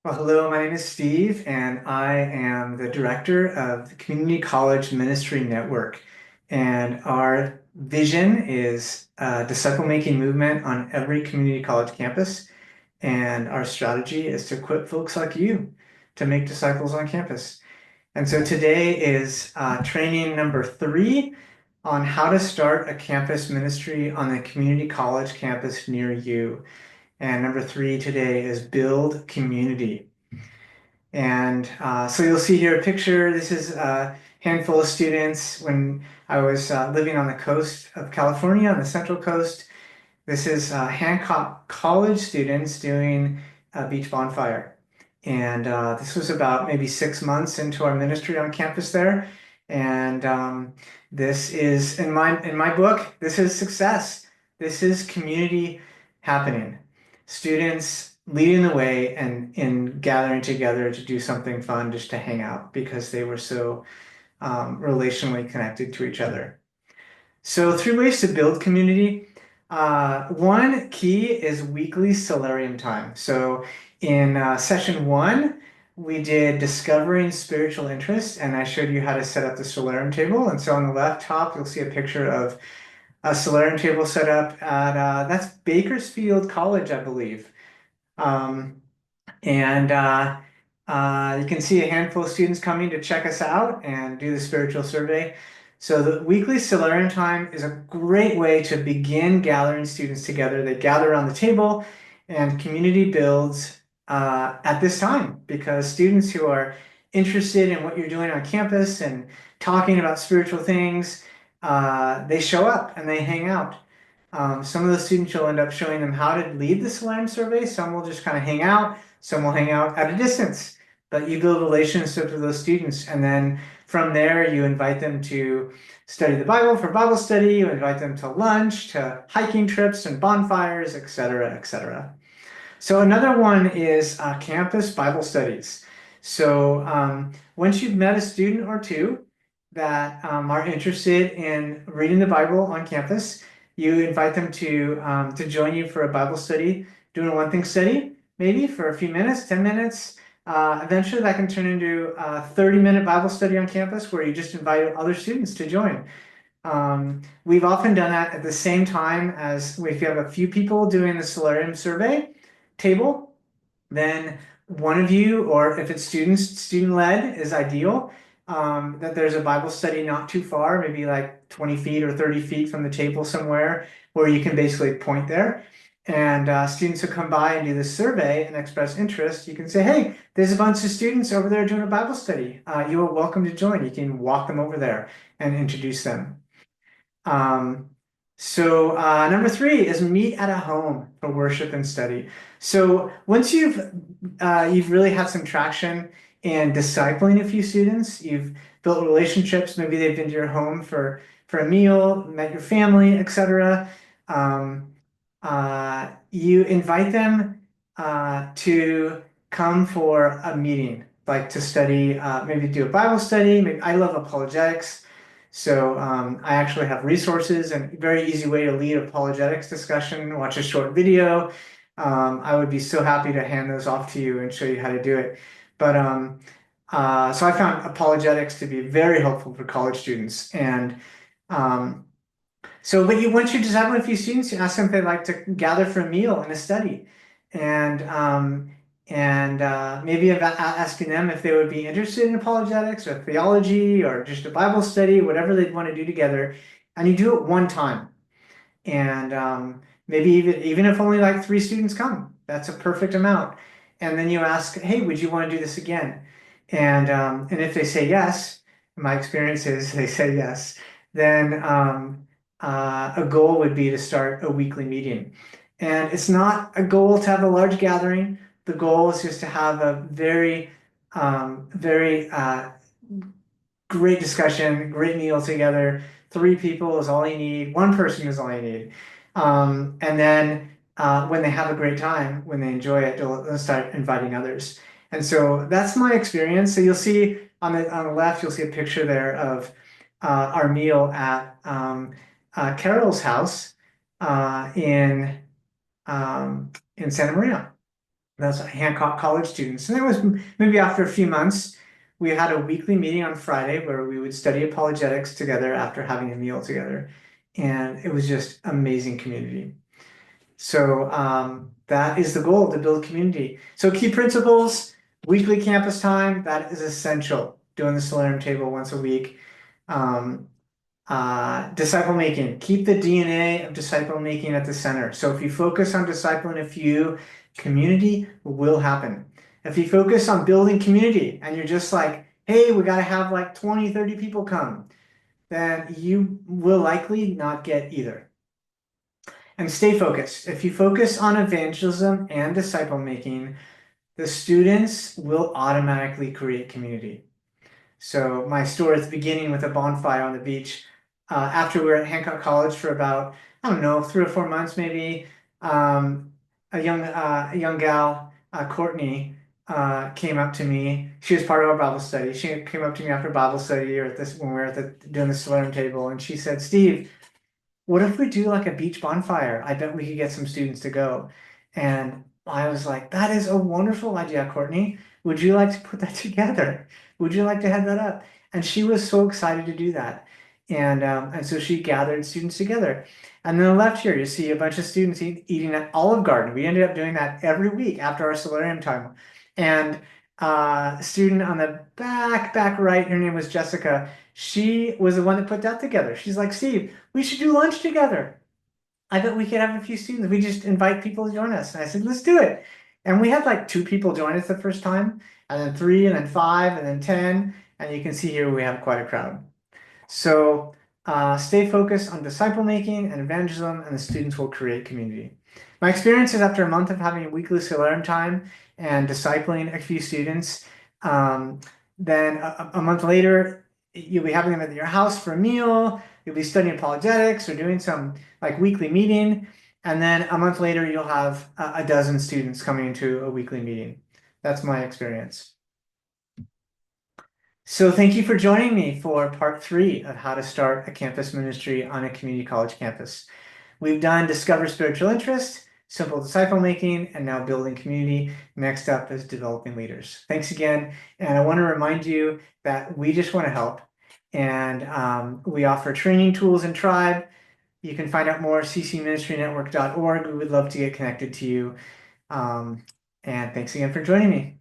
Well, hello, my name is Steve, and I am the director of the Community College Ministry Network. And our vision is a disciple-making movement on every community college campus. And our strategy is to equip folks like you to make disciples on campus. And so today is training number 3 on how to start a campus ministry on the community college campus near you. And number 3 today is build community. And so you'll see here a picture. This is a handful of students when I was living on the coast of California, on the Central Coast. This is Hancock College students doing a beach bonfire. And this was about maybe 6 months into our ministry on campus there. And this is, in my book, this is success. This is community happening. Students leading the way and in gathering together to do something fun, just to hang out because they were so relationally connected to each other. So 3 ways to build community. One key is weekly solarium time. So in session 1, we did discovering spiritual interest, and I showed you how to set up the solarium table. And so on the left top, you'll see a picture of a solarium table set up at that's Bakersfield College, I believe. Um, and you can see a handful of students coming to check us out and do the spiritual survey. So the weekly Solarium time is a great way to begin gathering students together. They gather around the table and community builds at this time because students who are interested in what you're doing on campus and talking about spiritual things, they show up and they hang out. Some of the students you'll end up showing them how to lead the Solarium survey. Some will just kind of hang out. Some will hang out at a distance. But you build relationships with those students. And then from there, you invite them to study the Bible for Bible study. You invite them to lunch, to hiking trips and bonfires, etc., etc. So another one is campus Bible studies. So once you've met a student or two that are interested in reading the Bible on campus, you invite them to join you for a Bible study, doing a one-thing study, maybe for a few minutes, 10 minutes. Eventually that can turn into a 30-minute Bible study on campus where you just invite other students to join. We've often done that at the same time as if you have a few people doing the Solarium survey table, then one of you, or if it's student-led is ideal, that there's a Bible study not too far, maybe like 20 feet or 30 feet from the table somewhere where you can basically point there. And students who come by and do this survey and express interest, you can say, hey, there's a bunch of students over there doing a Bible study. You are welcome to join. You can walk them over there and introduce them. Um, so number 3 is meet at a home for worship and study. So once you've really had some traction in discipling a few students, you've built relationships, maybe they've been to your home for a meal, met your family, etc. You invite them to come for a meeting, like to study, maybe do a Bible study. Maybe I love apologetics. So I actually have resources and very easy way to lead apologetics discussion. Watch a short video. I would be so happy to hand those off to you and show you how to do it. But so I found apologetics to be very helpful for college students. And um, once you decide on a few students, you ask them if they'd like to gather for a meal and a study. And maybe asking them if they would be interested in apologetics or theology or just a Bible study, whatever they'd want to do together. And you do it one time. And maybe even if only like 3 students come, that's a perfect amount. And then you ask, hey, would you want to do this again? And if they say yes, my experience is they say yes, then a goal would be to start a weekly meeting. And it's not a goal to have a large gathering. The goal is just to have a very great discussion, great meal together. 3 people is all you need. 1 person is all you need. And then when they have a great time, when they enjoy it, they'll start inviting others. And so that's my experience. So you'll see on the left, you'll see a picture there of our meal at Carol's house uh, in in Santa Maria. Those Hancock College students. And it was maybe after a few months, we had a weekly meeting on Friday where we would study apologetics together after having a meal together. And it was just amazing community. So that is the goal, to build community. So key principles, weekly campus time, that is essential. Doing the solarium table once a week. Um, disciple making, keep the DNA of disciple making at the center. So if you focus on discipling a few, community will happen. If you focus on building community and you're just like, hey, we got to have like 20, 30 people come, then you will likely not get either. And stay focused. If you focus on evangelism and disciple making, the students will automatically create community. So my story at the beginning with a bonfire on the beach, after we were at Hancock College for about, I don't know, 3 or 4 months maybe, a young gal, Courtney, came up to me. She was part of our Bible study. She came up to me after Bible study or at this when we were doing the solarium table, and she said, "Steve, what if we do like a beach bonfire? I bet we could get some students to go." And I was like, that is a wonderful idea, Courtney. Would you like to put that together? Would you like to head that up? And she was so excited to do that. And so she gathered students together. And then the left here, you see a bunch of students eating at Olive Garden. We ended up doing that every week after our solarium time. And a student on the back right, her name was Jessica. She was the one that put that together. She's like, Steve, we should do lunch together. I bet we could have a few students. We just invite people to join us. And I said, let's do it. And we had like 2 people join us the first time, and then 3, and then 5, and then 10. And you can see here we have quite a crowd. So stay focused on disciple making and evangelism, and the students will create community. My experience is after a month of having weekly solarium time and discipling a few students, then a month later, you'll be having them at your house for a meal. You'll be studying apologetics or doing some like weekly meeting. And then a month later, you'll have a dozen students coming into a weekly meeting. That's my experience. So thank you for joining me for part 3 of how to start a campus ministry on a community college campus. We've done discover spiritual interest, simple disciple making, and now building community. Next up is developing leaders. Thanks again. And I want to remind you that we just want to help. And we offer training tools in Tribe. You can find out more at ccministrynetwork.org. We would love to get connected to you. And thanks again for joining me.